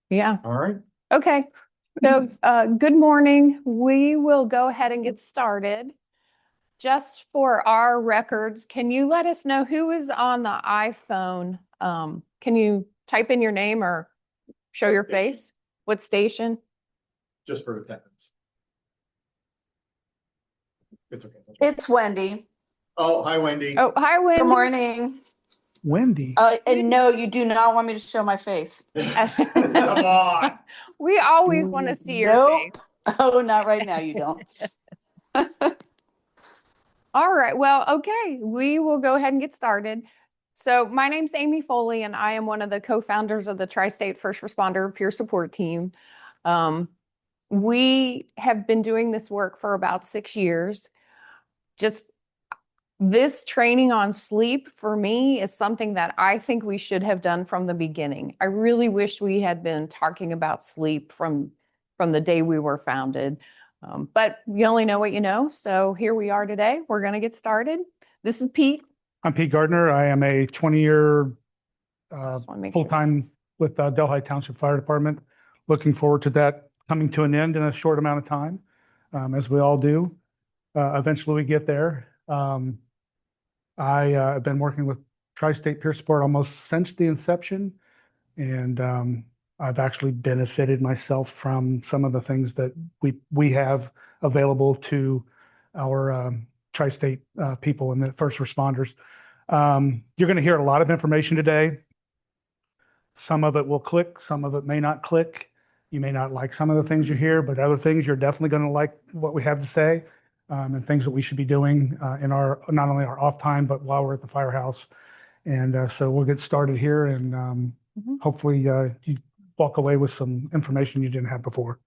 Yeah. All right. Okay. So, good morning. We will go ahead and get started. Just for our records, can you let us know who is on the iPhone? Can you type in your name or show your face? What station? Just for attendance. It's okay. It's Wendy. Oh, hi, Wendy. Oh, hi, Wendy. Good morning. Wendy. And no, you do not want me to show my face. Come on. We always want to see your face. Nope. Oh, not right now. You don't. All right. Well, okay. We will go ahead and get started. So my name's Amy Foley, and I am one of the co-founders of the Tri-State First Responder Peer Support Team. We have been doing this work for about 6 years. Just this training on sleep for me is something that I think we should have done from the beginning. I really wish we had been talking about sleep from the day we were founded. But you only know what you know. So here we are today. We're going to get started. This is Pete. I'm Pete Gardner. I am a 20-year full-time with Delhi Township Fire Department. Looking forward to that coming to an end in a short amount of time, as we all do. Eventually we get there. I have been working with Tri-State Peer Support almost since the inception, and I've actually benefited myself from some of the things that we have available to our Tri-State people and the first responders. You're going to hear a lot of information today. Some of it will click, some of it may not click. You may not like some of the things you hear, but other things you're definitely going to like what we have to say, and things that we should be doing in our not only our off time, but while we're at the firehouse. And so we'll get started here, and hopefully you walk away with some information you didn't have before.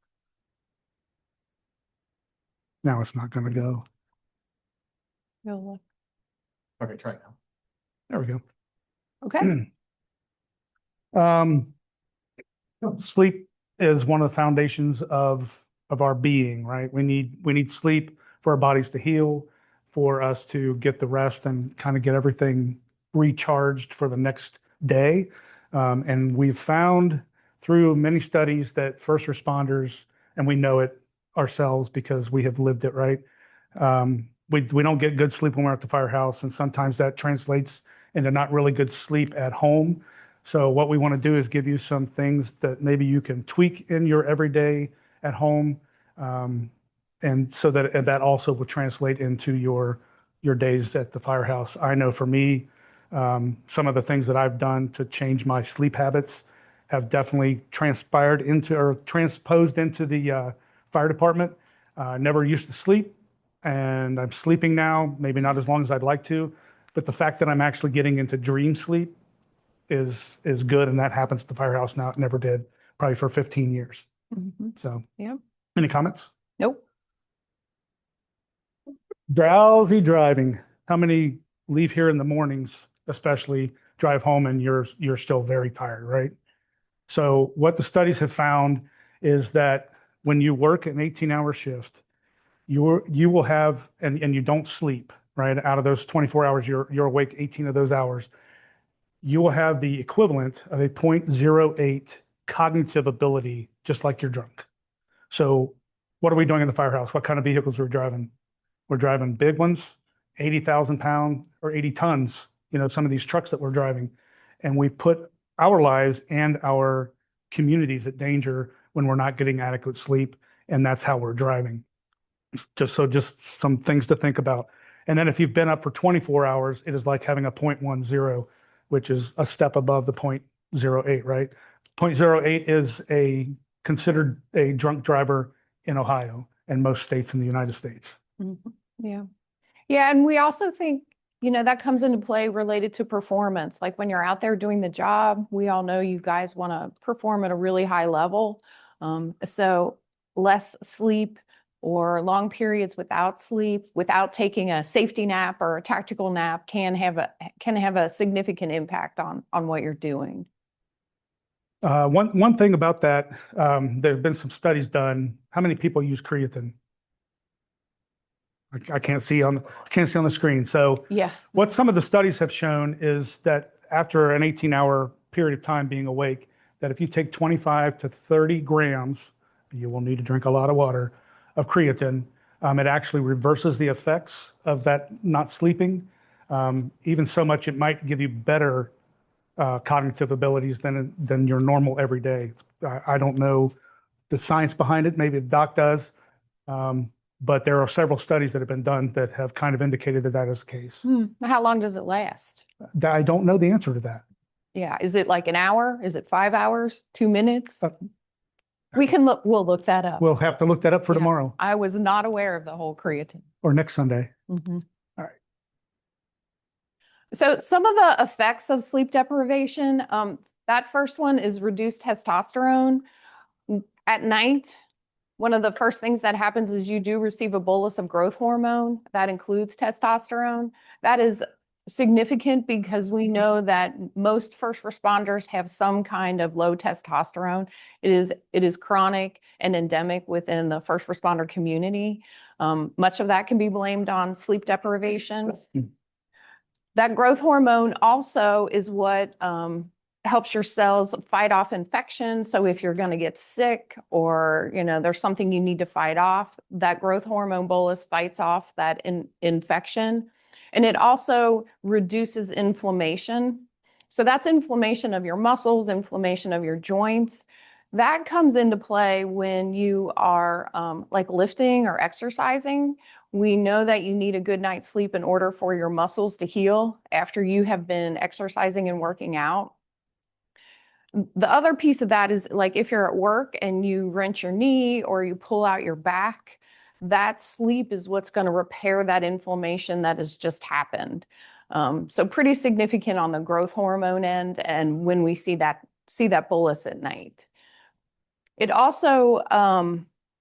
Now it's not going to go. Okay, try it now. There we go. Okay. Sleep is one of the foundations of our being, right? We need sleep for our bodies to heal, for us to get the rest and kind of get everything recharged for the next day. And we've found through many studies that first responders, and we know it ourselves because we have lived it, right? We don't get good sleep when we're at the firehouse, and sometimes that translates into not really good sleep at home. So what we want to do is give you some things that maybe you can tweak in your everyday at home, and so that also will translate into your days at the firehouse. I know for me, some of the things that I've done to change my sleep habits have definitely transpired into or transposed into the fire department. Never used to sleep, and I'm sleeping now, maybe not as long as I'd like to, but the fact that I'm actually getting into dream sleep is good, and that happens at the firehouse now. It never did, probably for 15 years. So, yeah. Any comments? Nope. Drowsy driving. How many leave here in the mornings, especially drive home, and you're still very tired, right? So what the studies have found is that when you work an 18-hour shift, you will have, and you don't sleep, right? Out of those 24 hours, you're awake 18 of those hours. You will have the equivalent of a 0.08 cognitive ability, just like you're drunk. So what are we doing in the firehouse? What kind of vehicles are we driving? We're driving big ones, 80,000 pound or 80 tons, some of these trucks that we're driving. And we put our lives and our communities at danger when we're not getting adequate sleep. And that's how we're driving. Just some things to think about. And then if you've been up for 24 hours, it is like having a 0.10, which is a step above the 0.08, right? 0.08 is considered a drunk driver in Ohio and most states in the United States. Yeah. Yeah. And we also think, that comes into play related to performance. Like when you're out there doing the job, we all know you guys want to perform at a really high level. So less sleep or long periods without sleep, without taking a safety nap or a tactical nap can have a significant impact on what you're doing. One thing about that, there have been some studies done. How many people use creatine? I can't see on the screen. So yeah, what some of the studies have shown is that after an 18-hour period of time being awake, that if you take 25 to 30 grams, you will need to drink a lot of water, of creatine, it actually reverses the effects of that not sleeping. Even so much, it might give you better cognitive abilities than your normal everyday. I don't know the science behind it. Maybe the doc does. But there are several studies that have been done that have kind of indicated that that is the case. How long does it last? I don't know the answer to that. Yeah. Is it like an hour? Is it 5 hours? 2 minutes? Uh, We'll look that up. We'll have to look that up for Yeah. tomorrow I was not aware of the whole creatine. or next Sunday. Mhm. All right. So some of the effects of sleep deprivation, that first one is reduced testosterone. At night, one of the first things that happens is you do receive a bolus of growth hormone that includes testosterone. That is significant because we know that most first responders have some kind of low testosterone. It is chronic and endemic within the first responder community. Much of that can be blamed on sleep deprivation. That growth hormone also is what helps your cells fight off infections. So if you're going to get sick or, there's something you need to fight off, that growth hormone bolus fights off that infection. And it also reduces inflammation. So that's inflammation of your muscles, inflammation of your joints. That comes into play when you are like lifting or exercising. We know that you need a good night's sleep in order for your muscles to heal after you have been exercising and working out. The other piece of that is like if you're at work and you wrench your knee or you pull out your back, that sleep is what's going to repair that inflammation that has just happened. So pretty significant on the growth hormone end, and when we see that bolus at night. It also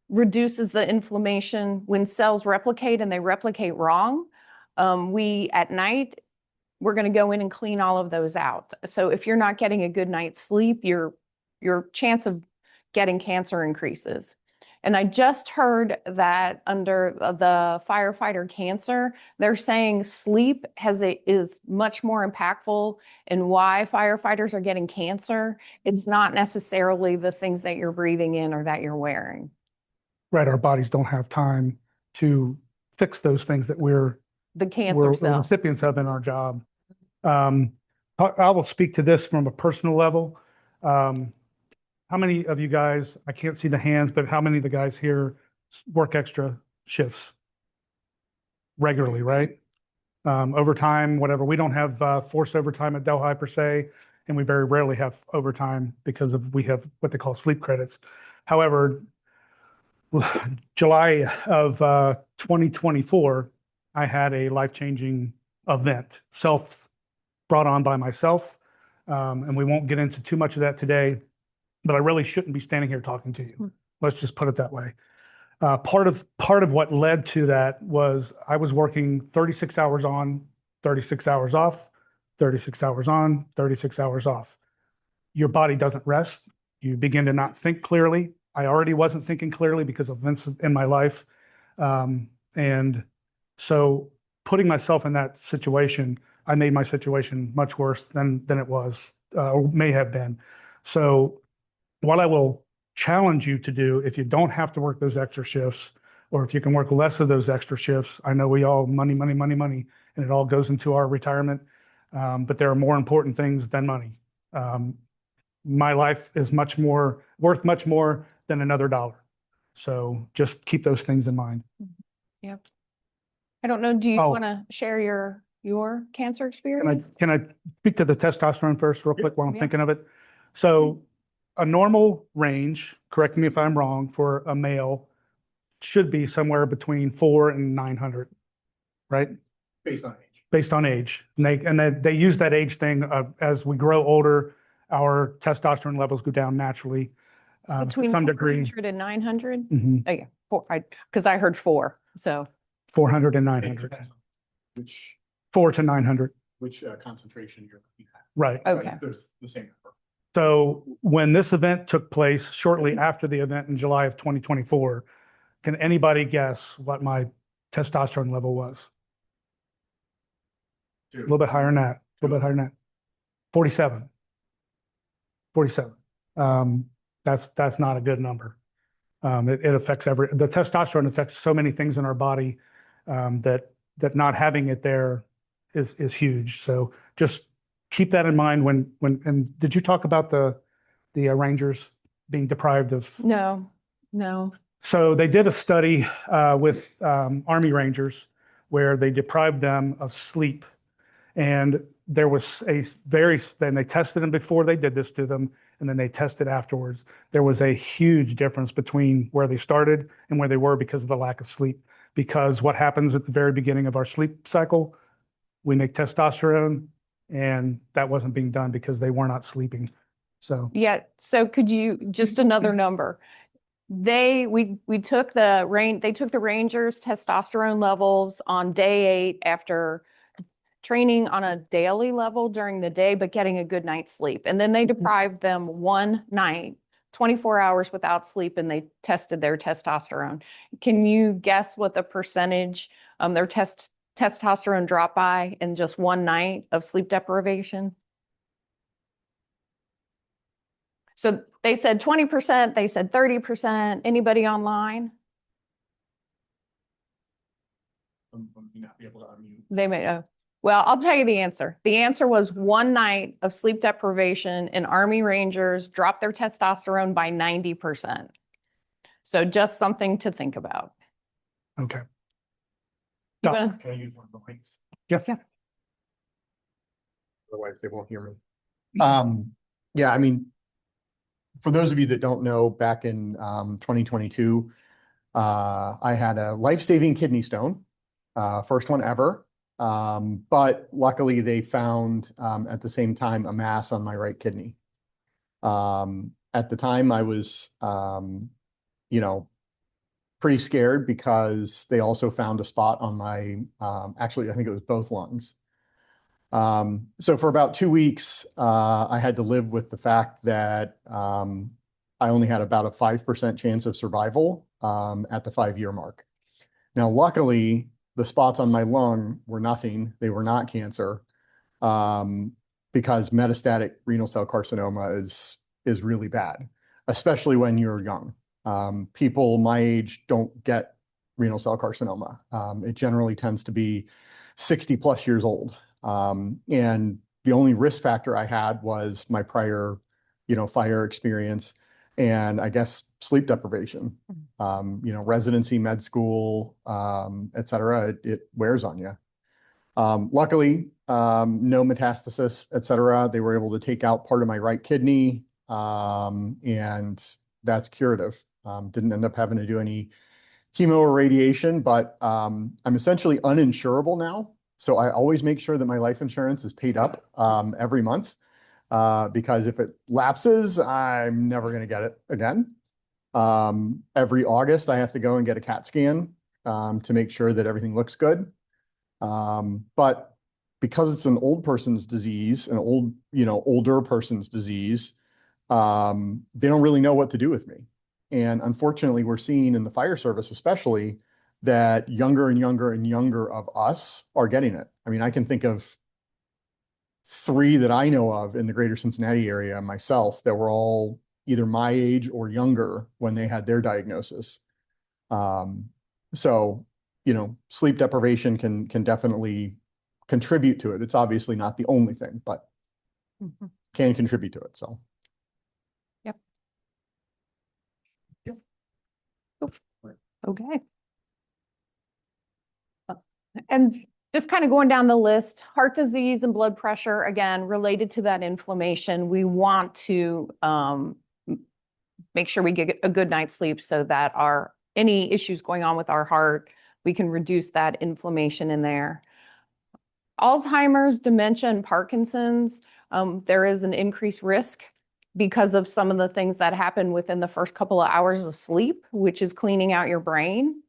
reduces the inflammation when cells replicate and they replicate wrong. At night, we're going to go in and clean all of those out. So if you're not getting a good night's sleep, your chance of getting cancer increases. And I just heard that under the firefighter cancer, they're saying sleep is much more impactful in why firefighters are getting cancer. It's not necessarily the things that you're breathing in or that you're wearing. Right. Our bodies don't have time to fix those things that we're The cancer cell. recipients of in our job. I will speak to this from a personal level. How many of you guys, I can't see the hands, but how many of the guys here work extra shifts regularly, right? Overtime, whatever. We don't have forced overtime at Delhi per se, and we very rarely have overtime because we have what they call sleep credits. However, July of 2024, I had a life-changing event, brought on by myself. And we won't get into too much of that today, but I really shouldn't be standing here talking to you. Let's just put it that way. Part of what led to that was I was working 36 hours on, 36 hours off, 36 hours on, 36 hours off. Your body doesn't rest. You begin to not think clearly. I already wasn't thinking clearly because of events in my life. And so putting myself in that situation, I made my situation much worse than it was, or may have been. So what I will challenge you to do, if you don't have to work those extra shifts, or if you can work less of those extra shifts, I know we all money, and it all goes into our retirement. But there are more important things than money. My life is worth much more than another dollar. So just keep those things in mind. Yep. I don't know, do you Oh. want to share your cancer experience? Can I speak to the testosterone first real quick while I'm Yeah. thinking of it? So a normal range, correct me if I'm wrong, for a male should be somewhere between 400 and 900, right? Based on age. Based on age. And they use that age thing as we grow older, our testosterone levels go down naturally. To Between some degree. 400 and 900? Mhm. Oh, yeah, because I heard 4, so. 400 and It 900, depends on which 4 to 900, concentration you're looking at. right? Okay. But there's the same number. So when this event took place shortly after the event in July of 2024, can anybody guess what my testosterone level was? A little bit higher than that, 47. 47. That's not a good number. It affects the testosterone affects so many things in our body, that not having it there is huge. So just keep that in mind and did you talk about the Rangers being deprived of? No, no. So they did a study with Army Rangers where they deprived them of sleep. And there was then they tested them before they did this to them, and then they tested afterwards. There was a huge difference between where they started and where they were because of the lack of sleep. Because what happens at the very beginning of our sleep cycle, we make testosterone, and that wasn't being done because they were not sleeping. So Yeah, so could you, just another number. We took they took the Rangers' testosterone levels on day 8 after training on a daily level during the day, but getting a good night's sleep. And then they deprived them one night, 24 hours without sleep, and they tested their testosterone. Can you guess what the percentage their testosterone dropped by in just one night of sleep deprivation? So they said 20%, they said 30%. Anybody online? You not be able to unmute. They may know. Well, I'll tell you the answer. The answer was one night of sleep deprivation and Army Rangers dropped their testosterone by 90%. So just something to think about. okay. You Doc. wanna- Can I use one of the mics? Yeah. Otherwise they won't hear me. Yeah, I mean, for those of you that don't know, back in 2022, I had a life-saving kidney stone, first one ever. But luckily they found at the same time a mass on my right kidney. At the time I was, pretty scared because they also found a spot on my, actually, I think it was both lungs. So for about 2 weeks, I had to live with the fact that I only had about a 5% chance of survival at the 5-year mark. Now, luckily, the spots on my lung were nothing. They were not cancer, because metastatic renal cell carcinoma is really bad, especially when you're young. People my age don't get renal cell carcinoma. It generally tends to be 60 plus years old. And the only risk factor I had was my prior, fire experience and I guess sleep deprivation. Residency, med school, et cetera, it wears on you. Luckily, no metastasis, et cetera. They were able to take out part of my right kidney, and that's curative. Didn't end up having to do any chemo or radiation, but I'm essentially uninsurable now. So I always make sure that my life insurance is paid up every month, because if it lapses, I'm never going to get it again. Every August, I have to go and get a CAT scan to make sure that everything looks good. But because it's an old person's disease, an older person's disease, they don't really know what to do with me. And unfortunately, we're seeing in the fire service, especially, that younger and younger and younger of us are getting it. I mean, I can think of 3 that I know of in the greater Cincinnati area myself that were all either my age or younger when they had their diagnosis. So, sleep deprivation can definitely contribute to it. It's obviously not the only thing, but can contribute to it. So. Yep. Okay. And just kind of going down the list, heart disease and blood pressure, again, related to that inflammation, we want to make sure we get a good night's sleep so that any issues going on with our heart, we can reduce that inflammation in there. Alzheimer's, dementia, and Parkinson's, there is an increased risk because of some of the things that happen within the first couple of hours of sleep, which is cleaning out your brain.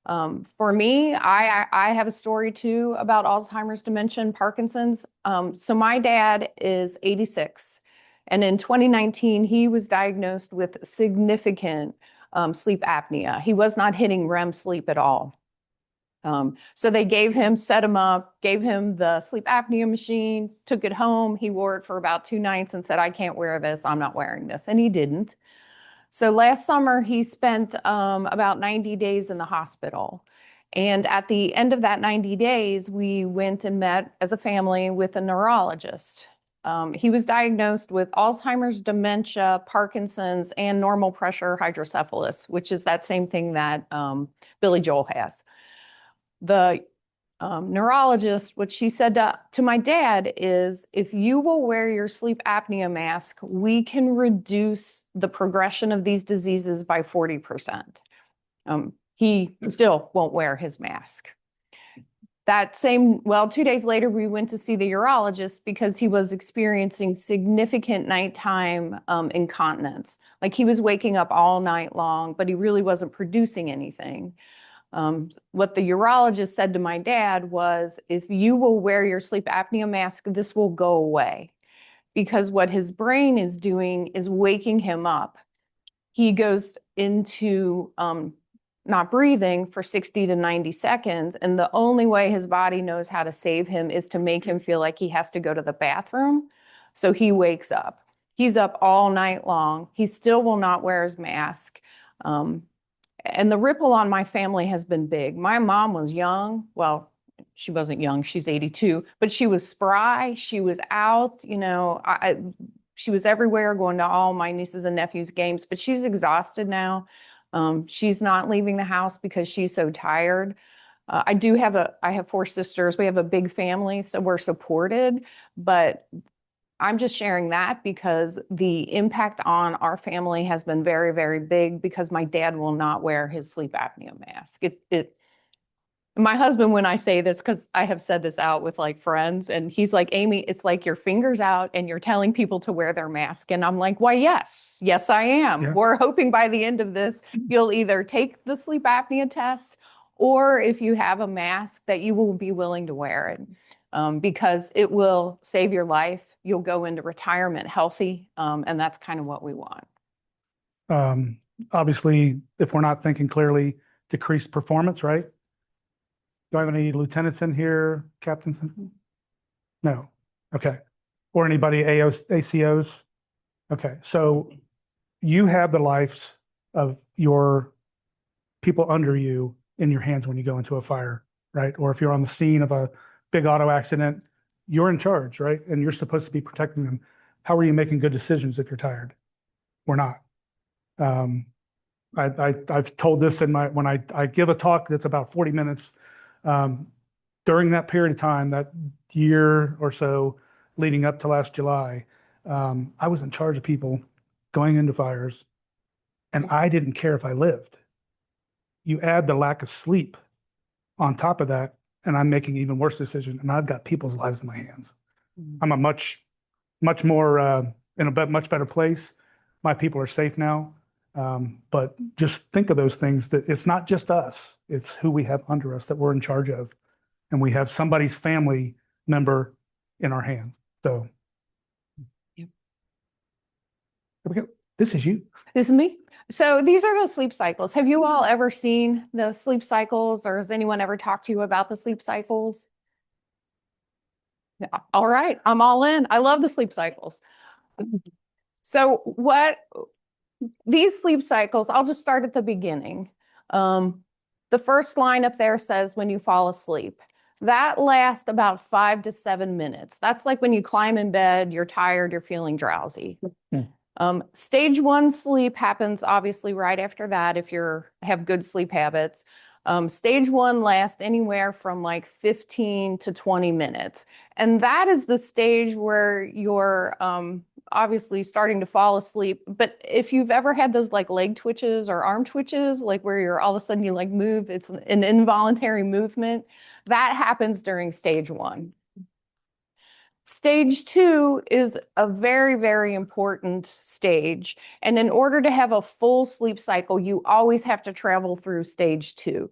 For me, I have a story too about Alzheimer's, dementia, and Parkinson's. So my dad is 86, and in 2019, he was diagnosed with significant sleep apnea. He was not hitting REM sleep at all. So they set him up, gave him the sleep apnea machine, took it home. He wore it for about 2 nights and said, I can't wear this. I'm not wearing this. And he didn't. So last summer, he spent about 90 days in the hospital. And at the end of that 90 days, we went and met as a family with a neurologist. He was diagnosed with Alzheimer's, dementia, Parkinson's, and normal pressure hydrocephalus, which is that same thing that Billy Joel has. The neurologist, what she said to my dad is, if you will wear your sleep apnea mask, we can reduce the progression of these diseases by 40%. He still won't wear his mask. 2 days later, we went to see the urologist because he was experiencing significant nighttime incontinence. Like he was waking up all night long, but he really wasn't producing anything. What the urologist said to my dad was, if you will wear your sleep apnea mask, this will go away. Because what his brain is doing is waking him up. He goes into not breathing for 60 to 90 seconds. And the only way his body knows how to save him is to make him feel like he has to go to the bathroom. So he wakes up. He's up all night long. He still will not wear his mask. And the ripple on my family has been big. My mom was young. Well, she wasn't young. She's 82, but she was spry. She was out, she was everywhere, going to all my nieces and nephews' games, but she's exhausted now. She's not leaving the house because she's so tired. I have 4 sisters. We have a big family, so we're supported, but I'm just sharing that because the impact on our family has been very, very big because my dad will not wear his sleep apnea mask. My husband, when I say this, because I have said this out with like friends, and he's like, Amy, it's like your fingers out and you're telling people to wear their mask. And I'm like, why, yes, I am. Yeah. We're hoping by the end of this, you'll either take the sleep apnea test, or if you have a mask, that you will be willing to wear it, because it will save your life. You'll go into retirement healthy, and that's kind of what we want. Obviously, if we're not thinking clearly, decreased performance, right? Do I have any lieutenants in here, captains? No. Okay. Or anybody ACOs? Okay. So you have the lives of your people under you in your hands when you go into a fire, right? Or if you're on the scene of a big auto accident, you're in charge, right? And you're supposed to be protecting them. How are you making good decisions if you're tired? We're not. I've told this when I give a talk that's about 40 minutes. During that period of time, that year or so leading up to last July, I was in charge of people going into fires, and I didn't care if I lived. You add the lack of sleep on top of that, and I'm making even worse decisions, and I've got people's lives in my hands. I'm a much more in a much better place. My people are safe now. But just think of those things, that it's not just us, it's who we have under us that we're in charge of. And we have somebody's family member in our hands. So Yep. Here we go. This is you. This is me. So these are the sleep cycles. Have you all ever seen the sleep cycles, or has anyone ever talked to you about the sleep cycles? Yeah. All right, I'm all in. I love the sleep cycles. So these sleep cycles, I'll just start at the beginning. The first line up there says when you fall asleep. That lasts about 5 to 7 minutes. That's like when you climb in bed, you're tired, you're feeling drowsy. Stage 1 sleep happens obviously right after that if you have good sleep habits. Stage 1 lasts anywhere from like 15 to 20 minutes. And that is the stage where you're obviously starting to fall asleep. But if you've ever had those like leg twitches or arm twitches, like where you're all of a sudden you like move, it's an involuntary movement, that happens during stage 1. Stage 2 is a very, very important stage. And in order to have a full sleep cycle, you always have to travel through stage 2.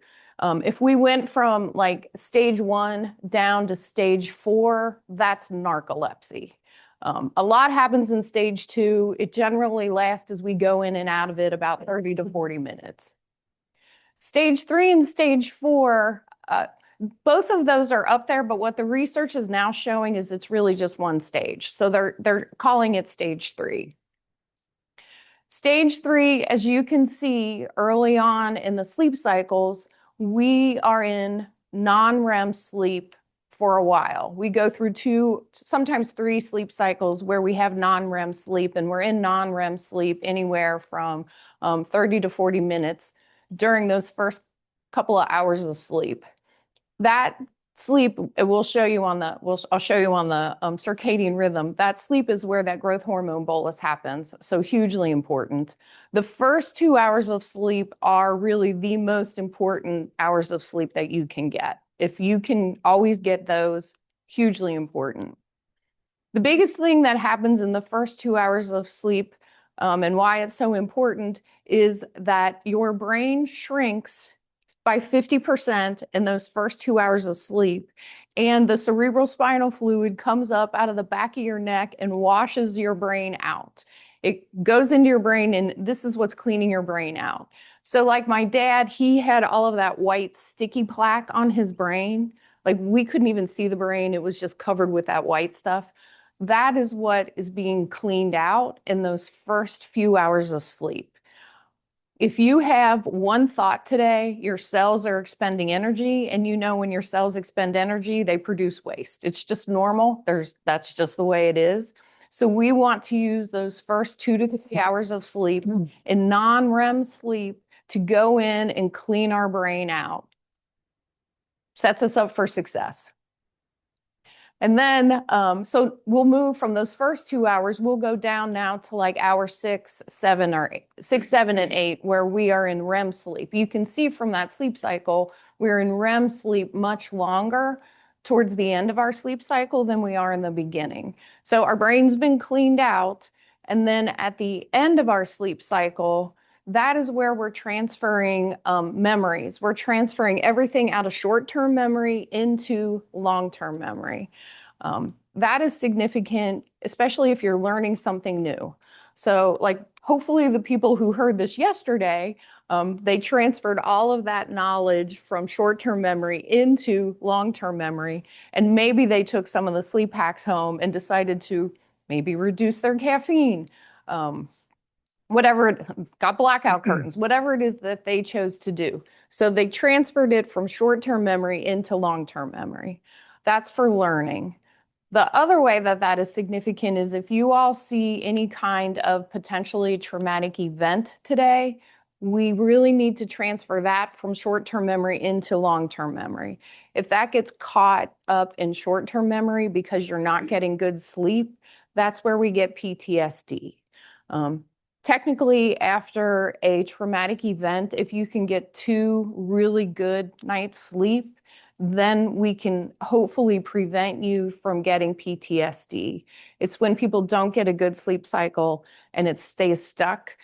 If we went from like stage 1 down to stage 4, that's narcolepsy. A lot happens in stage 2. It generally lasts as we go in and out of it about 30 to 40 minutes. Stage 3 and stage 4, Both of those are up there, but what the research is now showing is it's really just one stage. So they're calling it stage 3. Stage 3, as you can see early on in the sleep cycles, we are in non-REM sleep for a while. We go through 2, sometimes 3 sleep cycles where we have non-REM sleep, and we're in non-REM sleep anywhere from 30 to 40 minutes during those first couple of hours of sleep. That sleep, I'll show you on the circadian rhythm. That sleep is where that growth hormone bolus happens, so hugely important. The first 2 hours of sleep are really the most important hours of sleep that you can get. If you can always get those, hugely important. The biggest thing that happens in the first 2 hours of sleep, and why it's so important, is that your brain shrinks by 50% in those first 2 hours of sleep. And the cerebral spinal fluid comes up out of the back of your neck and washes your brain out. It goes into your brain, and this is what's cleaning your brain out. So like my dad, he had all of that white sticky plaque on his brain. Like we couldn't even see the brain. It was just covered with that white stuff. That is what is being cleaned out in those first few hours of sleep. If you have one thought today, your cells are expending energy, and you know when your cells expend energy, they produce waste. It's just normal. That's just the way it is. So we want to use those first 2 to 3 hours of sleep in non-REM sleep to go in and clean our brain out. Sets us up for success. And then, so we'll move from those first 2 hours, we'll go down now to like hour 6, 7, or 8, 6, 7, and 8, where we are in REM sleep. You can see from that sleep cycle, we're in REM sleep much longer towards the end of our sleep cycle than we are in the beginning. So our brain's been cleaned out. And then at the end of our sleep cycle, that is where we're transferring memories. We're transferring everything out of short-term memory into long-term memory. That is significant, especially if you're learning something new. So like, hopefully the people who heard this yesterday, they transferred all of that knowledge from short-term memory into long-term memory. And maybe they took some of the sleep hacks home and decided to maybe reduce their caffeine. Got blackout curtains, whatever it is that they chose to do. So they transferred it from short-term memory into long-term memory. That's for learning. The other way that that is significant is if you all see any kind of potentially traumatic event today, we really need to transfer that from short-term memory into long-term memory. If that gets caught up in short-term memory because you're not getting good sleep, that's where we get PTSD. Technically, after a traumatic event, if you can get 2 really good nights sleep, then we can hopefully prevent you from getting PTSD. It's when people don't get a good sleep cycle and it stays stuck,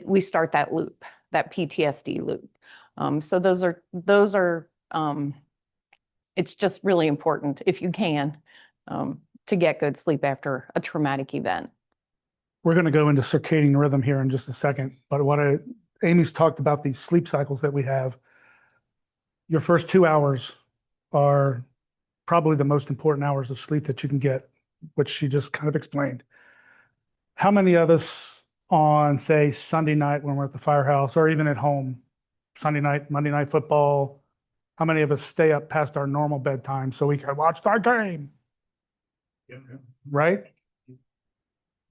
we start that loop, that PTSD loop. So those are it's just really important if you can to get good sleep after a traumatic event. We're going to go into circadian rhythm here in just a second, but Amy's talked about these sleep cycles that we have. Your first 2 hours are probably the most important hours of sleep that you can get, which she just kind of explained. How many of us on, say, Sunday night when we're at the firehouse, or even at home, Sunday night, Monday night football, how many of us stay up past our normal bedtime so we can watch our game? Right?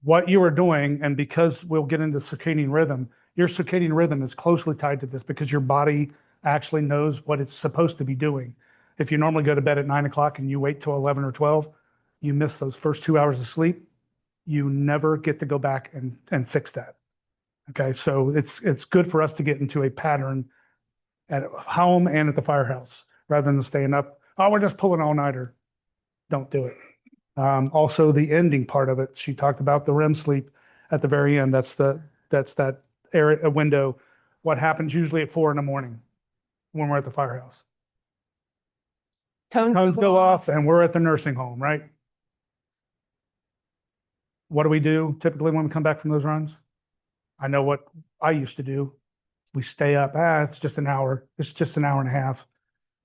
What you are doing, and because we'll get into circadian rhythm, your circadian rhythm is closely tied to this because your body actually knows what it's supposed to be doing. If you normally go to bed at 9 o'clock and you wait till 11 or 12, you miss those first 2 hours of sleep. You never get to go back and fix that. Okay, so it's good for us to get into a pattern at home and at the firehouse rather than staying up. Oh, we're just pulling all-nighter. Don't do it. Also, the ending part of it, she talked about the REM sleep at the very end. That's that area window. What happens usually at 4 a.m. when we're at the firehouse? Tones go off, and we're at the nursing home, right? What do we do typically when we come back from those runs? I know what I used to do. We stay up. It's just an hour. It's just an hour and a half.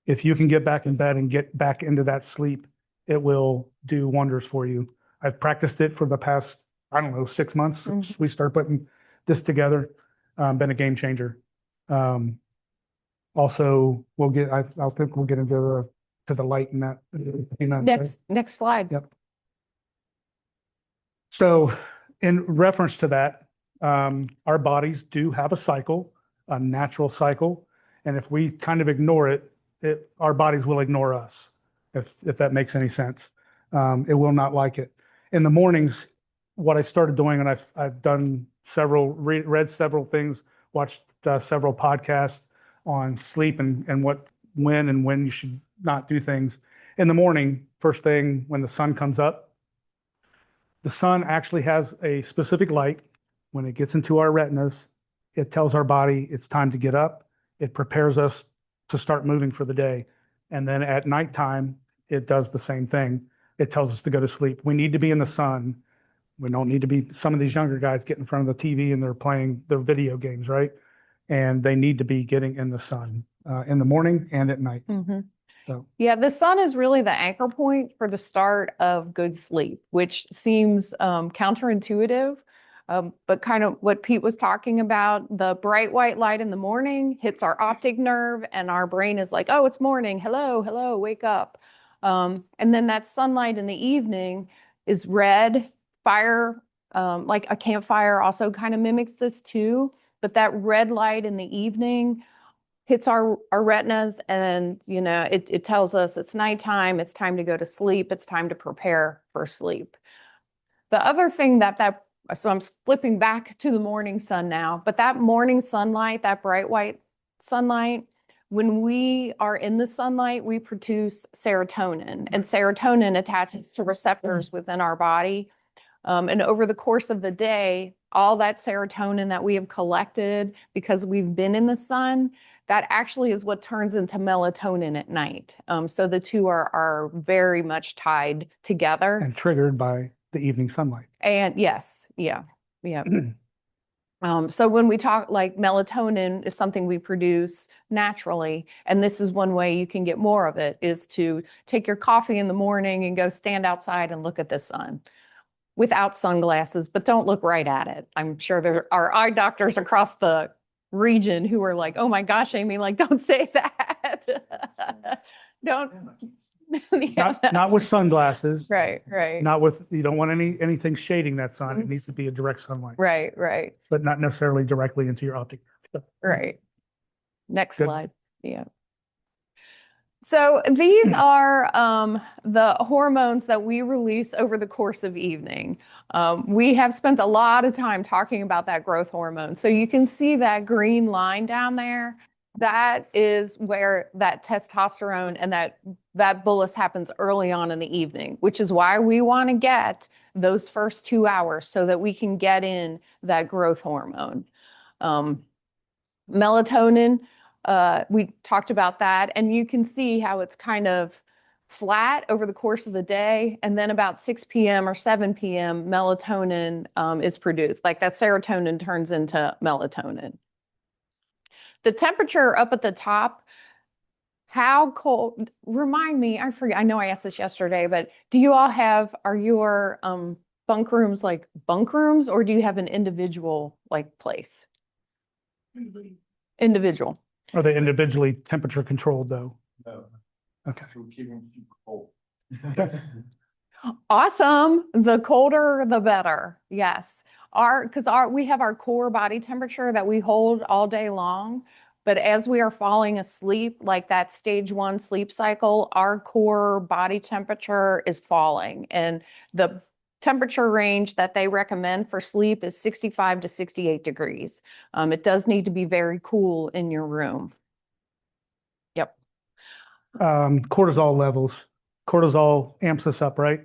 If you can get back in bed and get back into that sleep, it will do wonders for you. I've practiced it for the past, I don't know, 6 months since we started putting this together. Been a game changer. Also, I'll think we'll get into the light in that. Next slide. Yep. So in reference to that, our bodies do have a cycle, a natural cycle. And if we kind of ignore it, our bodies will ignore us, if that makes any sense. It will not like it. In the mornings, what I started doing, and I've done read several things, watched several podcasts on sleep and when you should not do things. In the morning, first thing when the sun comes up, the sun actually has a specific light. When it gets into our retinas, it tells our body it's time to get up. It prepares us to start moving for the day. And then at nighttime, it does the same thing. It tells us to go to sleep. We need to be in the sun. We don't need to be, some of these younger guys get in front of the TV and they're playing their video games, right? And they need to be getting in the sun in the morning and at night. So Yeah, the sun is really the anchor point for the start of good sleep, which seems counterintuitive, but kind of what Pete was talking about. The bright white light in the morning hits our optic nerve and our brain is like, oh, it's morning. Hello, hello, wake up. And then that sunlight in the evening is red. Fire, like a campfire also kind of mimics this too. But that red light in the evening hits our retinas and, it tells us it's nighttime, it's time to go to sleep, it's time to prepare for sleep. The other thing so I'm flipping back to the morning sun now, but that morning sunlight, that bright white sunlight, when we are in the sunlight, we produce serotonin, and serotonin attaches to receptors within our body. And over the course of the day, all that serotonin that we have collected because we've been in the sun, that actually is what turns into melatonin at night. So the two are very much tied together. and triggered by the evening sunlight. And yes, yeah. So when we talk, like, melatonin is something we produce naturally, and this is one way you can get more of it, is to take your coffee in the morning and go stand outside and look at the sun without sunglasses, but don't look right at it. I'm sure there are eye doctors across the region who are like, oh my gosh, Amy, like, don't say that. Don't. Not with sunglasses. Right. You don't want anything shading that sun. It needs to be a direct sunlight. Right. But not necessarily directly into your optic. Right. Next Good. slide. Yeah. So these are the hormones that we release over the course of evening. We have spent a lot of time talking about that growth hormone. So you can see that green line down there. That is where that testosterone and that bolus happens early on in the evening, which is why we want to get those first 2 hours so that we can get in that growth hormone. Melatonin, we talked about that, and you can see how it's kind of flat over the course of the day, and then about 6 p.m. or 7 p.m. melatonin is produced. Like, that serotonin turns into melatonin. The temperature up at the top, how cold, remind me, I forget, I know I asked this yesterday, but are your bunk rooms like bunk rooms, or do you have an individual like place? Individual. Are they individually temperature controlled though? No. Okay. So we keep them super cold. Awesome. The colder, the better. Yes. We have our core body temperature that we hold all day long. But as we are falling asleep, like that stage 1 sleep cycle, our core body temperature is falling. And the temperature range that they recommend for sleep is 65 to 68 degrees. It does need to be very cool in your room. Yep. Cortisol levels. Cortisol amps us up, right?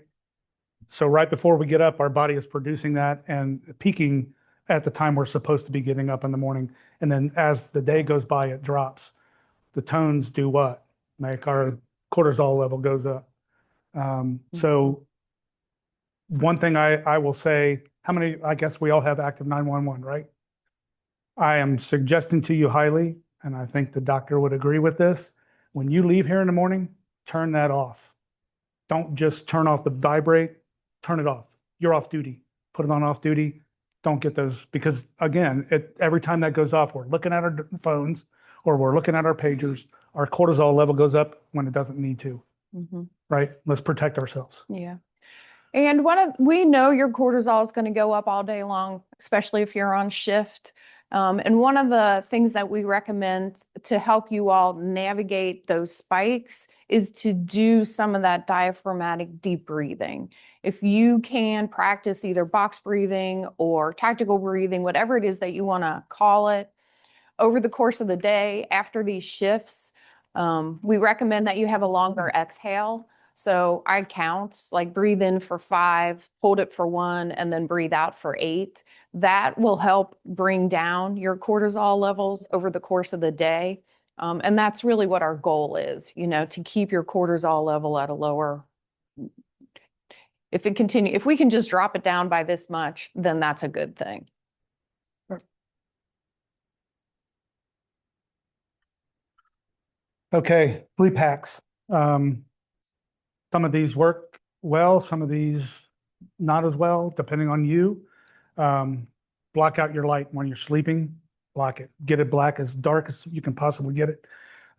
So right before we get up, our body is producing that and peaking at the time we're supposed to be getting up in the morning. And then as the day goes by, it drops. The tones do what? Make our cortisol level goes up. So one thing I will say, I guess we all have active 911, right? I am suggesting to you highly, and I think the doctor would agree with this, when you leave here in the morning, turn that off. Don't just turn off the vibrate, turn it off. You're off duty. Put it on off duty. Don't get those, because again, every time that goes off, we're looking at our phones or we're looking at our pagers. Our cortisol level goes up when it doesn't need to, right? Let's protect ourselves. Yeah. And we know your cortisol is going to go up all day long, especially if you're on shift. And one of the things that we recommend to help you all navigate those spikes is to do some of that diaphragmatic deep breathing. If you can practice either box breathing or tactical breathing, whatever it is that you want to call it, over the course of the day after these shifts, we recommend that you have a longer exhale. So I count, like breathe in for 5, hold it for 1, and then breathe out for 8. That will help bring down your cortisol levels over the course of the day. And that's really what our goal is, to keep your cortisol level at a lower. If we can just drop it down by this much, then that's a good thing. Okay, sleep hacks. Some of these work well, some of these not as well, depending on you. Block out your light when you're sleeping. Block it. Get it black, as dark as you can possibly get it.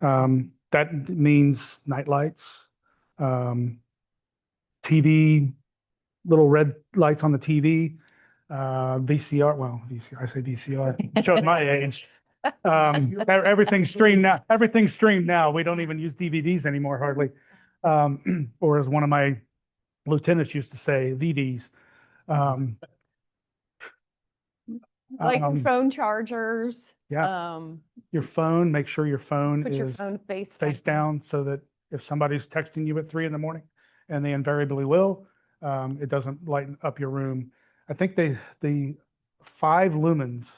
That means night lights, TV, little red lights on the TV, VCR. Well, VCR, I say VCR, showing my age. Everything's streamed now. Everything's streamed now. We don't even use DVDs anymore, hardly. Or as one of my lieutenants used to say, VDs. Like your phone chargers. Yeah. Your phone, make sure your phone Put your is phone face down so that if somebody's texting you at 3 in the morning, and they invariably will, it doesn't lighten up your room. I think the 5 lumens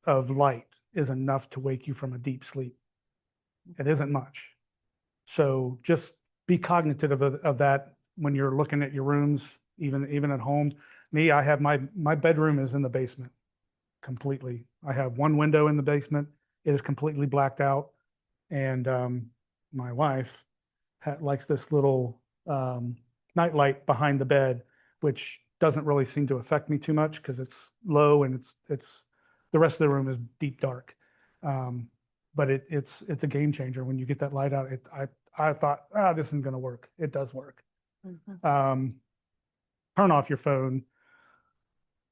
of light is enough to wake you from a deep sleep. It isn't much. So just be cognitive of that when you're looking at your rooms, even at home. Me, I have my bedroom is in the basement completely. I have one window in the basement. It is completely blacked out. And my wife likes this little night light behind the bed, which doesn't really seem to affect me too much because it's low and it's the rest of the room is deep dark. But it's a game changer when you get that light out. I thought, this isn't going to work. It does work. Turn off your phone,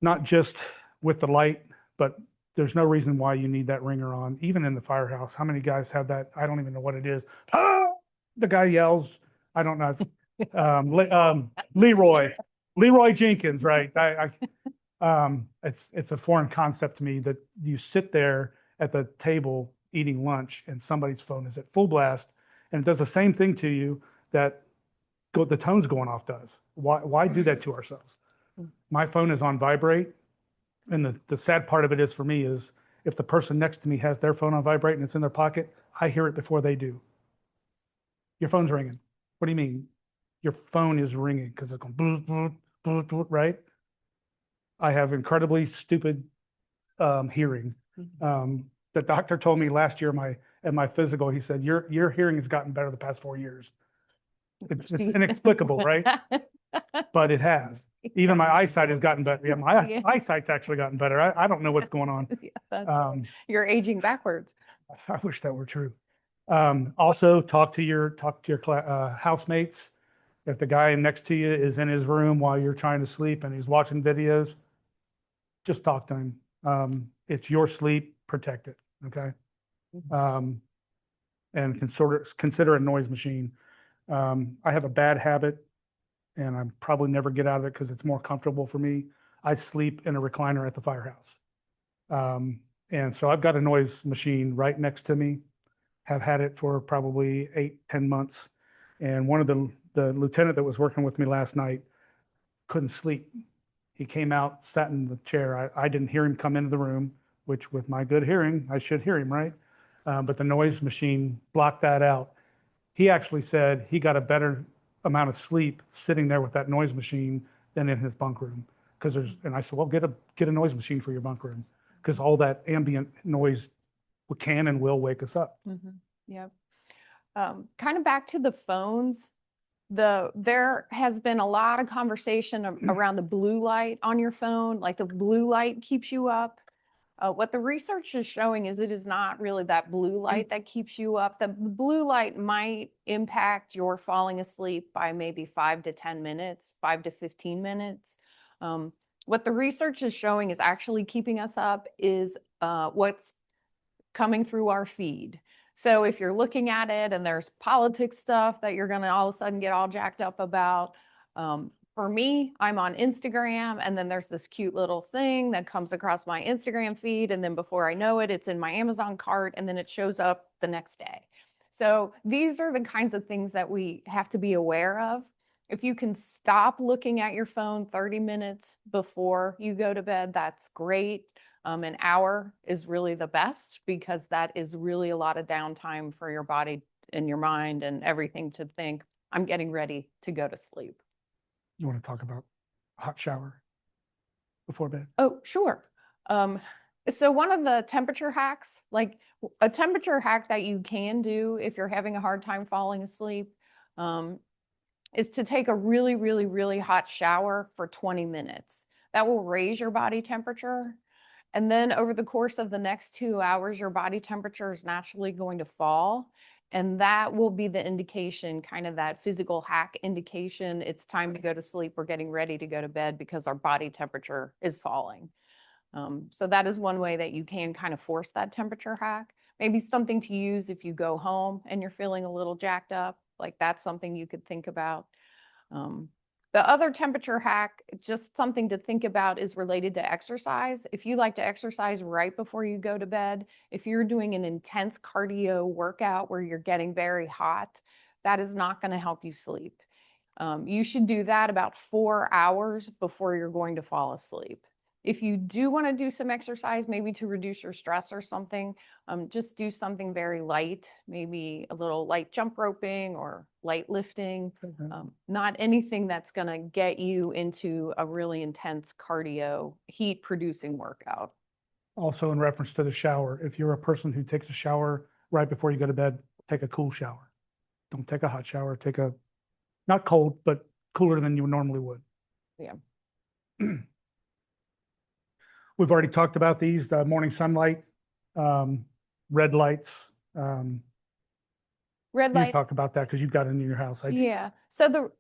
not just with the light, but there's no reason why you need that ringer on, even in the firehouse. How many guys have that? I don't even know what it is. Ah! The guy yells. I don't know. Leroy Jenkins, right? It's a foreign concept to me that you sit there at the table eating lunch and somebody's phone is at full blast, and it does the same thing to you that the tone's going off does. Why do that to ourselves? My phone is on vibrate, and the sad part of it is for me is if the person next to me has their phone on vibrate and it's in their pocket, I hear it before they do. Your phone's ringing. What do you mean? Your phone is ringing because it's going bloop, bloop, bloop, bloop, right? I have incredibly stupid hearing. The doctor told me last year at my physical, he said, your hearing has gotten better the past 4 years. It's inexplicable, right? But it has. Even my eyesight has gotten better. Yeah, my eyesight's actually gotten better. I don't know what's going on. Yeah, you're aging backwards. I wish that were true. Also, talk to your housemates. If the guy next to you is in his room while you're trying to sleep and he's watching videos, just talk to him. It's your sleep, protect it. Okay. And consider a noise machine. I have a bad habit, and I probably never get out of it because it's more comfortable for me. I sleep in a recliner at the firehouse. And so I've got a noise machine right next to me, have had it for probably 8-10 months. And one of the lieutenant that was working with me last night couldn't sleep. He came out, sat in the chair. I didn't hear him come into the room, which with my good hearing, I should hear him, right? But the noise machine blocked that out. He actually said he got a better amount of sleep sitting there with that noise machine than in his bunk room. And I said, well, get a noise machine for your bunk room because all that ambient noise can and will wake us up. Yep. Kind of back to the phones, there has been a lot of conversation around the blue light on your phone, like the blue light keeps you up. What the research is showing is it is not really that blue light that keeps you up. The blue light might impact your falling asleep by maybe 5 to 10 minutes, 5 to 15 minutes. What the research is showing is actually keeping us up is what's coming through our feed. So if you're looking at it and there's politics stuff that you're going to all of a sudden get all jacked up about, for me, I'm on Instagram, and then there's this cute little thing that comes across my Instagram feed, and then before I know it, it's in my Amazon cart, and then it shows up the next day. So these are the kinds of things that we have to be aware of. If you can stop looking at your phone 30 minutes before you go to bed, that's great. An hour is really the best because that is really a lot of downtime for your body and your mind and everything to think, I'm getting ready to go to sleep. You want to talk about hot shower before bed? Oh, sure. So one of the temperature hacks, like a temperature hack that you can do if you're having a hard time falling asleep, is to take a really, really, really hot shower for 20 minutes. That will raise your body temperature. And then over the course of the next 2 hours, your body temperature is naturally going to fall. And that will be the indication, kind of that physical hack indication. It's time to go to sleep. We're getting ready to go to bed because our body temperature is falling. So that is one way that you can kind of force that temperature hack. Maybe something to use if you go home and you're feeling a little jacked up, like that's something you could think about. The other temperature hack, just something to think about, is related to exercise. If you like to exercise right before you go to bed, if you're doing an intense cardio workout where you're getting very hot, that is not going to help you sleep. You should do that about 4 hours before you're going to fall asleep. If you do want to do some exercise, maybe to reduce your stress or something, just do something very light, maybe a little light jump roping or light lifting, not anything that's going to get you into a really intense cardio heat producing workout. Also, in reference to the shower, if you're a person who takes a shower right before you go to bed, take a cool shower. Don't take a hot shower. Take a, not cold, but cooler than you normally would. Yeah. We've already talked about these, the morning sunlight, red lights. Red You light. talk about that because you've got it in your house. Yeah. So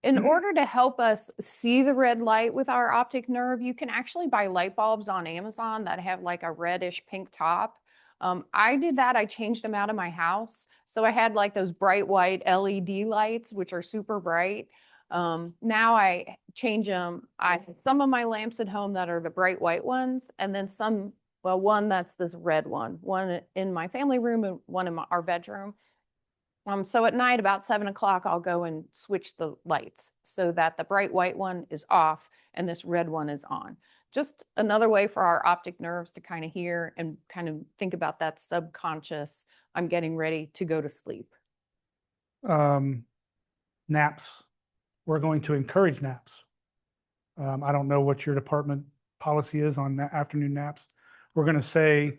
in order to help us see the red light with our optic nerve, you can actually buy light bulbs on Amazon that have like a reddish pink top. I did that. I changed them out of my house. So I had like those bright white LED lights, which are super bright. Now I change them. I have some of my lamps at home that are the bright white ones, and then some, well, one that's this red one in my family room and one in our bedroom. So at night about 7 o'clock, I'll go and switch the lights so that the bright white one is off and this red one is on. Just another way for our optic nerves to kind of hear and kind of think about that subconscious, I'm getting ready to go to sleep. Naps. We're going to encourage naps. I don't know what your department policy is on afternoon naps. We're going to say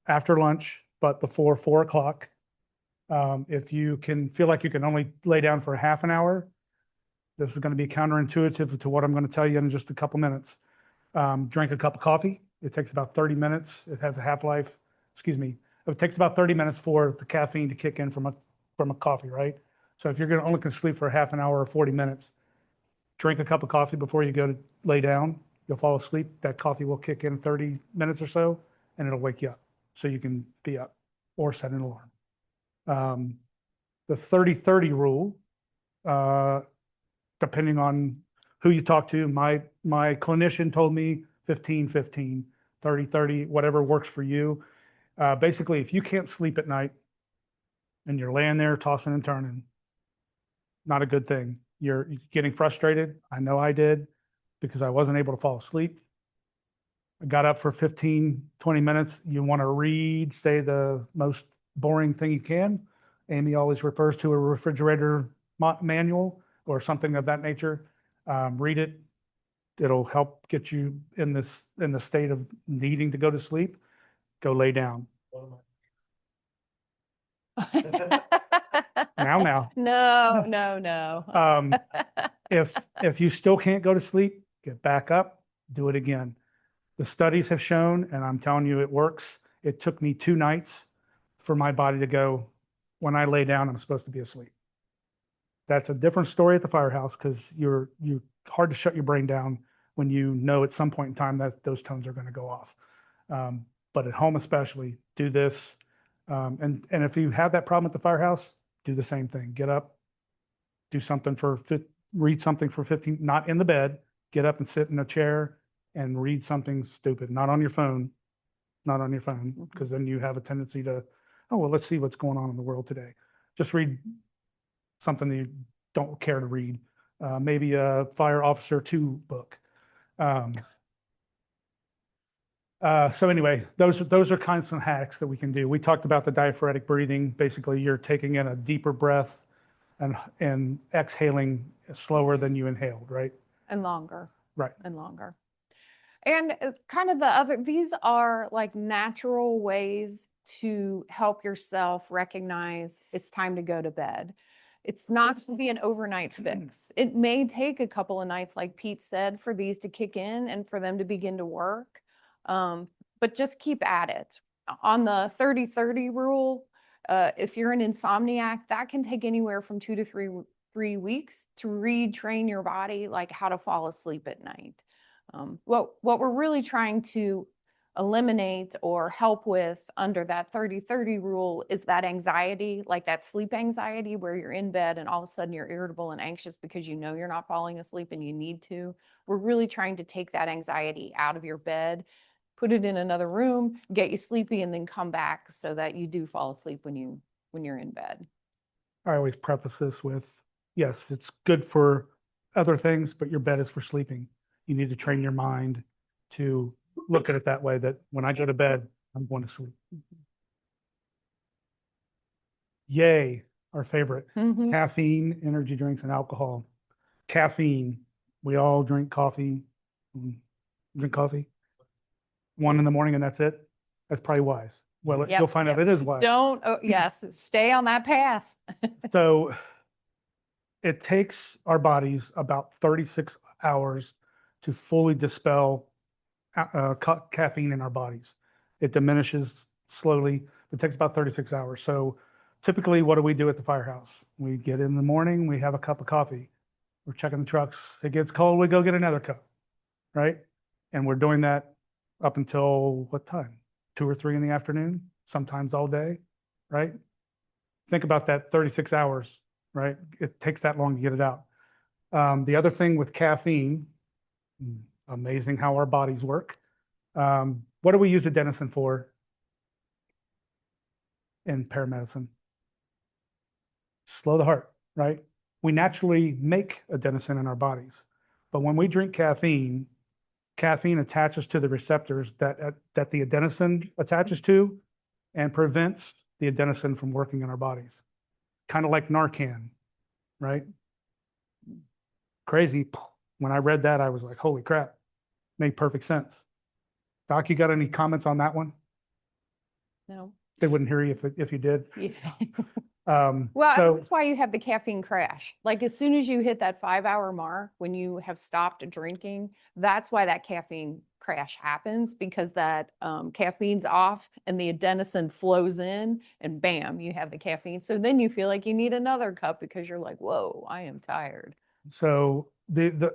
after lunch, but before 4 o'clock. If you can feel like you can only lay down for a half an hour, this is going to be counterintuitive to what I'm going to tell you in just a couple minutes. Drink a cup of coffee. It takes about 30 minutes. It has a half-life, it takes about 30 minutes for the caffeine to kick in from a coffee, right? So if you're going to only sleep for a half an hour or 40 minutes, drink a cup of coffee before you go to lay down. You'll fall asleep. That coffee will kick in 30 minutes or so, and it'll wake you up so you can be up or set an alarm. The 30-30 rule, depending on who you talk to, my clinician told me 15-15, 30-30, whatever works for you. Basically, if you can't sleep at night and you're laying there tossing and turning, not a good thing. You're getting frustrated. I know I did because I wasn't able to fall asleep. I got up for 15, 20 minutes. You want to read, say the most boring thing you can. Amy always refers to a refrigerator manual or something of that nature. Read it. It'll help get you in the state of needing to go to sleep. Go lay down. Now. No, no, no. Um, if you still can't go to sleep, get back up, do it again. The studies have shown, and I'm telling you, it works. It took me 2 nights for my body to go, when I lay down, I'm supposed to be asleep. That's a different story at the firehouse because you hard to shut your brain down when you know at some point in time that those tones are going to go off. But at home especially, do this. And if you have that problem at the firehouse, do the same thing. Get up, do something read something for 15, not in the bed, get up and sit in a chair and read something stupid, not on your phone, because then you have a tendency to, oh, well, let's see what's going on in the world today. Just read something that you don't care to read. Maybe a Fire Officer 2 book. So anyway, those are kinds of hacks that we can do. We talked about the diaphoretic breathing. Basically, you're taking in a deeper breath and exhaling slower than you inhaled, right? And longer. Right. And longer. And kind of these are like natural ways to help yourself recognize it's time to go to bed. It's not going to be an overnight fix. It may take a couple of nights, like Pete said, for these to kick in and for them to begin to work. But just keep at it. On the 30-30 rule, if you're an insomniac, that can take anywhere from 2 to 3 weeks to retrain your body, like how to fall asleep at night. What we're really trying to eliminate or help with under that 30-30 rule is that anxiety, like that sleep anxiety where you're in bed and all of a sudden you're irritable and anxious because you know you're not falling asleep and you need to. We're really trying to take that anxiety out of your bed, put it in another room, get you sleepy, and then come back so that you do fall asleep when you're in bed. I always preface this with, yes, it's good for other things, but your bed is for sleeping. You need to train your mind to look at it that way, that when I go to bed, I'm going to sleep. Yay, our favorite. Mhm. Caffeine, energy drinks, and alcohol. Caffeine, we all drink coffee. Drink coffee 1 in the morning and that's it. That's probably wise. Well, Yep, you'll find out yep. it is wise. Yes, stay on that path. So it takes our bodies about 36 hours to fully dispel caffeine in our bodies. It diminishes slowly. It takes about 36 hours. So typically, what do we do at the firehouse? We get in the morning, we have a cup of coffee. We're checking the trucks. It gets cold, we go get another cup, right? And we're doing that up until what time? 2 or 3 in the afternoon, sometimes all day, right? Think about that 36 hours, right? It takes that long to get it out. The other thing with caffeine, amazing how our bodies work. What do we use adenosine for in paramedicine? Slow the heart, right? We naturally make adenosine in our bodies. But when we drink caffeine, caffeine attaches to the receptors that the adenosine attaches to and prevents the adenosine from working in our bodies. Kind of like Narcan, right? Crazy. When I read that, I was like, holy crap, made perfect sense. Doc, you got any comments on that one? No. They wouldn't hear you if you did. Yeah. Well, Well, that's why you have the caffeine crash. Like as soon as you hit that 5-hour mark, when you have stopped drinking, that's why that caffeine crash happens, because that caffeine's off and the adenosine flows in and bam, you have the caffeine. So then you feel like you need another cup because you're like, whoa, I am tired. So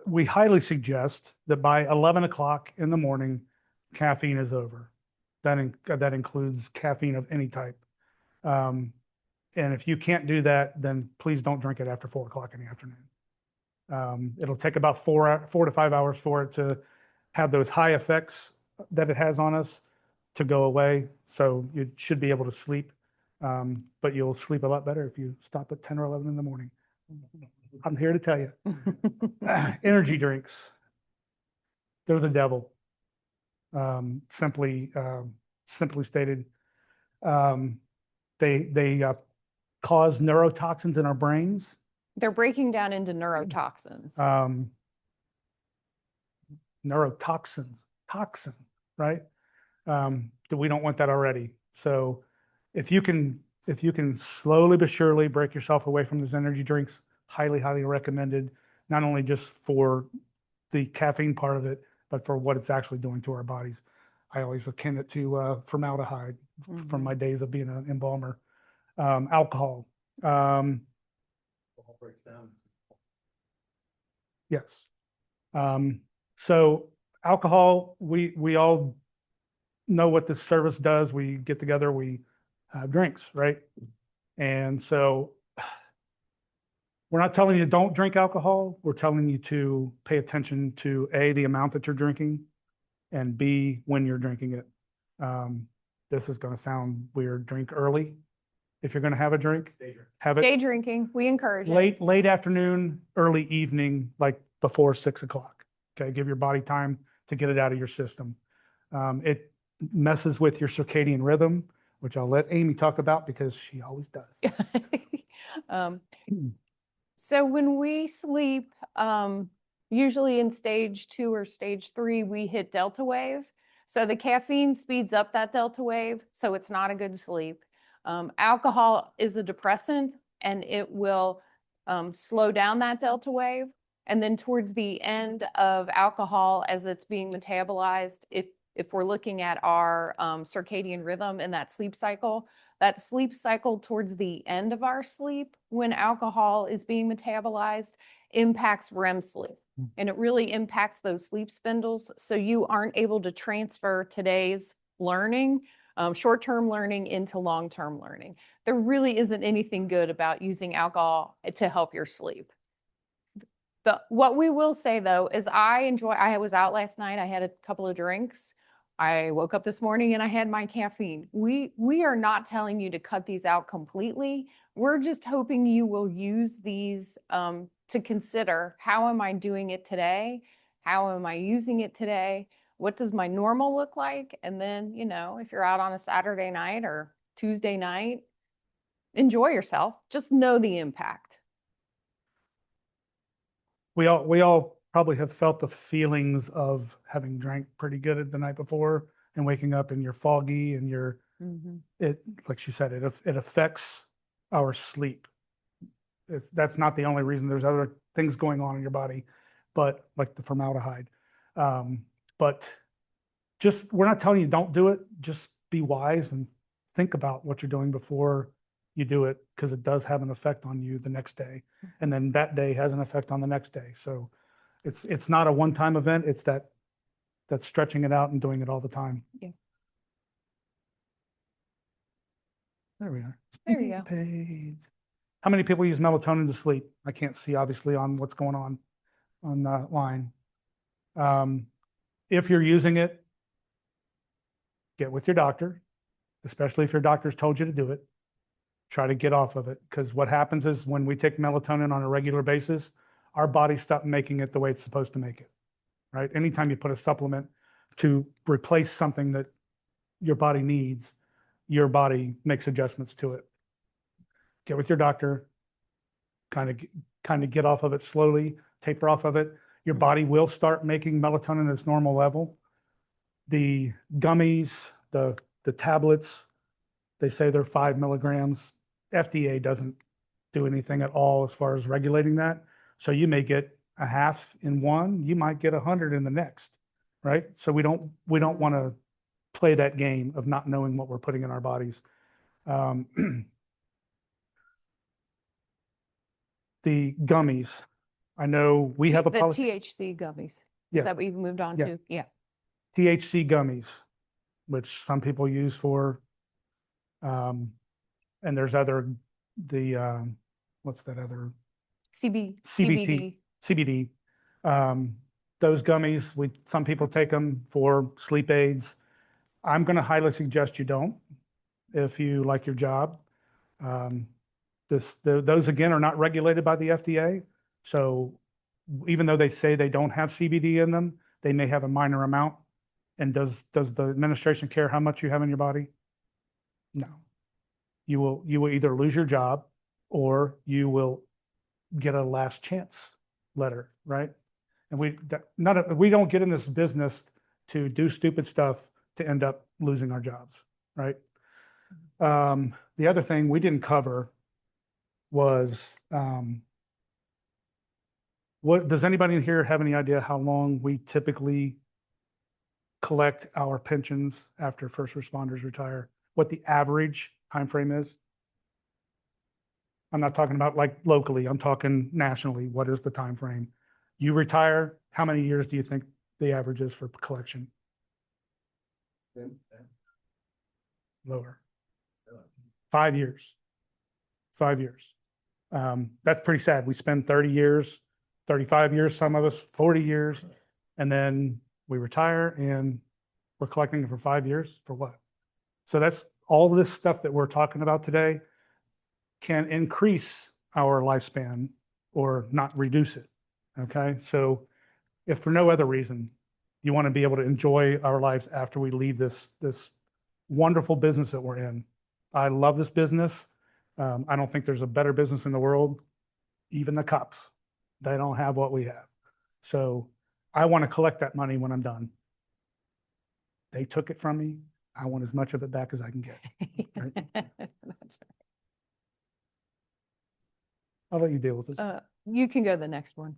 we highly suggest that by 11 o'clock in the morning, caffeine is over. That includes caffeine of any type. And if you can't do that, then please don't drink it after 4 o'clock in the afternoon. It'll take about 4 to 5 hours for it to have those high effects that it has on us to go away. So you should be able to sleep, but you'll sleep a lot better if you stop at 10 or 11 in the morning. I'm here to tell you. Energy drinks, they're the devil. Simply stated, they cause neurotoxins in our brains. They're breaking down into neurotoxins. Toxin, right? We don't want that already. So if you can if you can slowly but surely break yourself away from those energy drinks, highly, highly recommended, not only just for the caffeine part of it, but for what it's actually doing to our bodies. I always akin it to formaldehyde from my days of being an embalmer. Alcohol. Yes. So alcohol, we all know what this service does. We get together, we have drinks, right? And so we're not telling you don't drink alcohol. We're telling you to pay attention to A, the amount that you're drinking, and B, when you're drinking it. This is going to sound weird. Drink early. If you're going to have a drink, have Day it drinking, we encourage it. late afternoon, early evening, like before 6 o'clock. Okay, give your body time to get it out of your system. It messes with your circadian rhythm, which I'll let Amy talk about because she always does. Um, So when we sleep, usually in stage 2 or stage 3, we hit delta wave. So the caffeine speeds up that delta wave, so it's not a good sleep. Alcohol is a depressant, and it will slow down that delta wave. And then towards the end of alcohol, as it's being metabolized, if we're looking at our circadian rhythm and that sleep cycle towards the end of our sleep, when alcohol is being metabolized, impacts REM sleep. And it really impacts those sleep spindles. So you aren't able to transfer today's learning, short-term learning, into long-term learning. There really isn't anything good about using alcohol to help your sleep. What we will say though is I was out last night, I had a couple of drinks. I woke up this morning and I had my caffeine. We are not telling you to cut these out completely. We're just hoping you will use these to consider, how am I doing it today? How am I using it today? What does my normal look like? And then, if you're out on a Saturday night or Tuesday night, enjoy yourself. Just know the impact. We all probably have felt the feelings of having drank pretty good the night before and waking up and you're foggy and it, like she said, it affects our sleep. That's not the only reason. There's other things going on in your body, but like the formaldehyde. But just, we're not telling you don't do it. Just be wise and think about what you're doing before you do it, because it does have an effect on you the next day. And then that day has an effect on the next day. So it's not a one-time event. It's that's stretching it out and doing it all the time. Yeah. There we are. There you go. Page. How many people use melatonin to sleep? I can't see obviously on what's going on the line. If you're using it, get with your doctor, especially if your doctor's told you to do it. Try to get off of it, because what happens is when we take melatonin on a regular basis, our body stops making it the way it's supposed to make it, right? Anytime you put a supplement to replace something that your body needs, your body makes adjustments to it. Get with your doctor, kind of get off of it slowly, taper off of it. Your body will start making melatonin at its normal level. The gummies, the tablets, they say they're 5 milligrams. FDA doesn't do anything at all as far as regulating that. So you may get a half in one, you might get 100 in the next, right? So we don't want to play that game of not knowing what we're putting in our bodies. The gummies, I know we have a The policy. THC gummies. Is Yes. that what you've moved on Yeah. to? Yeah. THC gummies, which some people use for, and there's what's that other? CBD. CBD. Those gummies, some people take them for sleep aids. I'm going to highly suggest you don't, if you like your job. Those again are not regulated by the FDA. So even though they say they don't have CBD in them, they may have a minor amount. And does the administration care how much you have in your body? No. You will either lose your job or you will get a last chance letter, right? And we don't get in this business to do stupid stuff to end up losing our jobs, right? The other thing we didn't cover was, what, does anybody in here have any idea how long we typically collect our pensions after first responders retire? What the average time frame is? I'm not talking about like locally, I'm talking nationally. What is the time frame? You retire, how many years do you think the average is for collection? Lower. 5 years. 5 years. That's pretty sad. We spend 30 years, 35 years, some of us 40 years, and then we retire and we're collecting for 5 years for what? So that's all this stuff that we're talking about today can increase our lifespan or not reduce it. Okay. So if for no other reason, you want to be able to enjoy our lives after we leave this wonderful business that we're in. I love this business. I don't think there's a better business in the world. Even the cops, they don't have what we have. So I want to collect that money when I'm done. They took it from me. I want as much of it back as I can get. Right? That's I'll let you deal with this. right. You can go to the next one.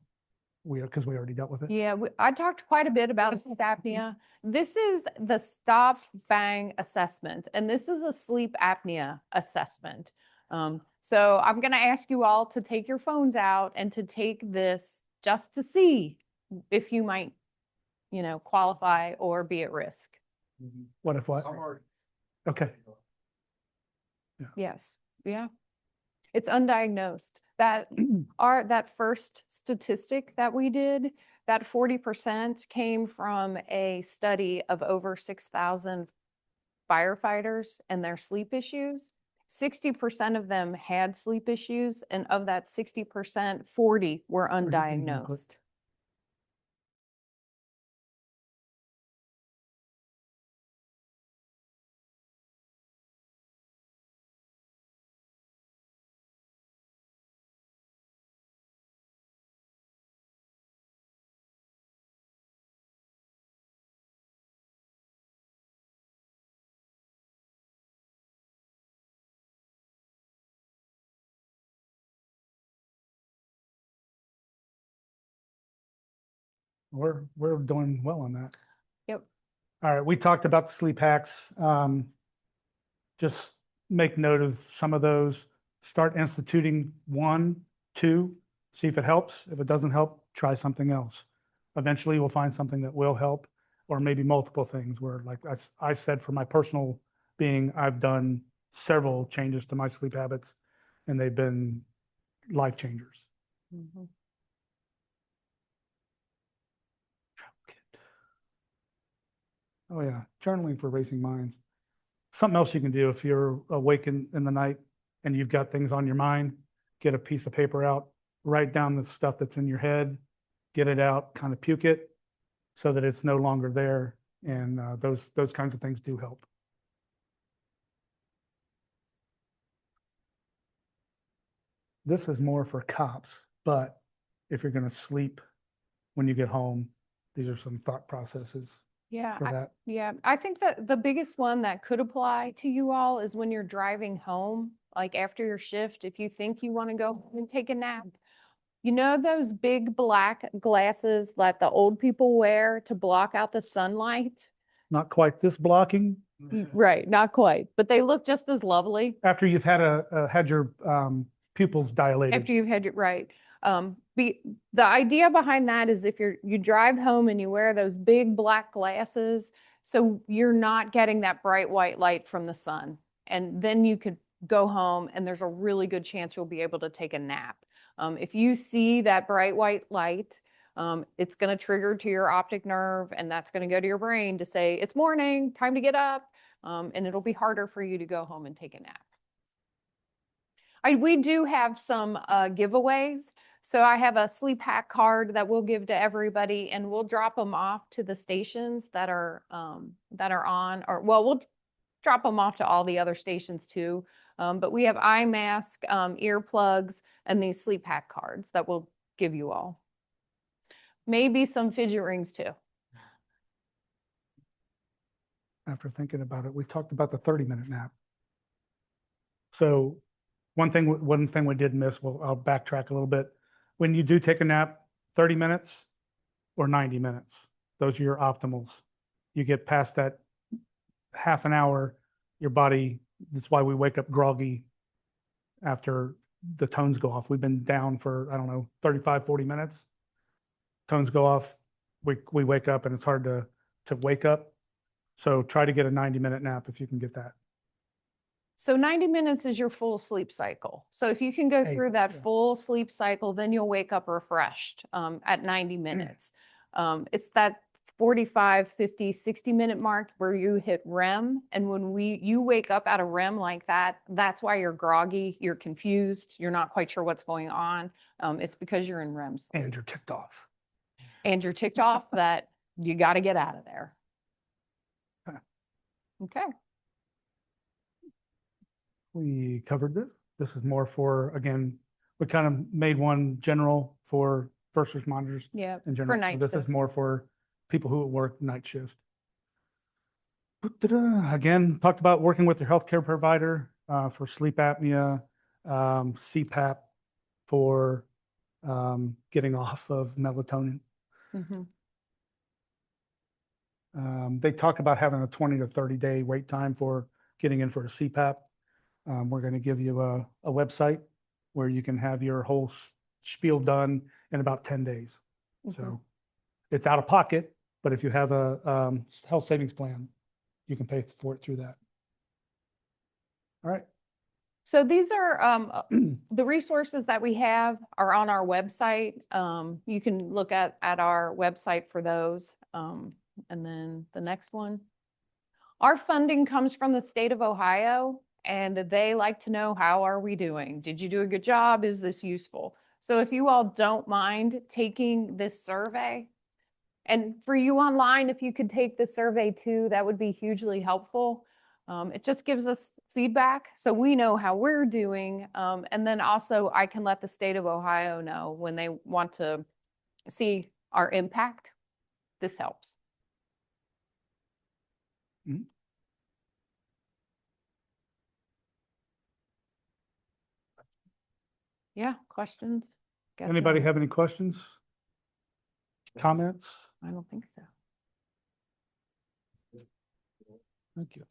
Because we already dealt with it. Yeah, I talked quite a bit about sleep apnea. This is the stop bang assessment, and this is a sleep apnea assessment. So I'm going to ask you all to take your phones out and to take this just to see if you might, qualify or be at risk. What if what? Okay. Yes. Yeah. It's undiagnosed. That first statistic that we did, that 40% came from a study of over 6,000 firefighters and their sleep issues. 60% of them had sleep issues, and of that 60%, 40 were undiagnosed. We're doing well on that. Yep. All right, we talked about the sleep hacks. Just make note of some of those. Start instituting 1, 2, see if it helps. If it doesn't help, try something else. Eventually, we'll find something that will help, or maybe multiple things where, like I said, for my personal being, I've done several changes to my sleep habits, and they've been life changers. Mhm. Oh yeah, journaling for racing minds. Something else you can do if you're awake in the night and you've got things on your mind, get a piece of paper out, write down the stuff that's in your head, get it out, kind of puke it so that it's no longer there. And those kinds of things do help. This is more for cops, but if you're going to sleep when you get home, these are some thought processes Yeah, for that. I think that the biggest one that could apply to you all is when you're driving home, like after your shift, if you think you want to go home and take a nap. You know those big black glasses that the old people wear to block out the sunlight? Not quite this blocking. Right, not quite, but they look just as lovely After you've had your pupils dilated. after you've had your, right. The idea behind that is if you drive home and you wear those big black glasses, so you're not getting that bright white light from the sun. And then you could go home and there's a really good chance you'll be able to take a nap. If you see that bright white light, it's going to trigger to your optic nerve, and that's going to go to your brain to say, it's morning, time to get up. And it'll be harder for you to go home and take a nap. We do have some giveaways. So I have a sleep hack card that we'll give to everybody, and we'll drop them off to the stations that are on, or well, we'll drop them off to all the other stations too. But we have eye mask, earplugs, and these sleep hack cards that we'll give you all. Maybe some fidget rings too. After thinking about it, we talked about the 30-minute nap. So one thing we did miss, well, I'll backtrack a little bit. When you do take a nap, 30 minutes or 90 minutes, those are your optimals. You get past that half an hour, your body, that's why we wake up groggy after the tones go off. We've been down for, I don't know, 35, 40 minutes. Tones go off, we wake up and it's hard to wake up. So try to get a 90-minute nap if you can get that. So 90 minutes is your full sleep cycle. So if you can go Hey, through that yeah. full sleep cycle, then you'll wake up refreshed at 90 minutes. It's that 45, 50, 60-minute mark where you hit REM. And when you wake up out of REM like that, that's why you're groggy, you're confused, you're not quite sure what's going on. It's because you're in REM sleep. And you're ticked off. And you're ticked off that you got to get out of there. Okay. Okay. We covered this. This is more for, again, we kind of made one general for first responders Yeah. in general. So night this is shift. more for people who work night shift. Again, talked about working with your healthcare provider for sleep apnea, CPAP for getting off of melatonin. Mhm. They talk about having a 20 to 30 day wait time for getting in for a CPAP. We're going to give you a website where you can have your whole spiel done in about 10 days. So it's out of pocket, but if you have a health savings plan, you can pay for it through that. All right. So these are the resources that we have are on our website. You can look at our website for those. And then the next one. Our funding comes from the state of Ohio, and they like to know, how are we doing? Did you do a good job? Is this useful? So if you all don't mind taking this survey, and for you online, if you could take the survey too, that would be hugely helpful. It just gives us feedback so we know how we're doing. And then also I can let the state of Ohio know when they want to see our impact. This helps. Mhm. Yeah, questions? Got Anybody them? have any questions? Comments? I don't think so. Thank you.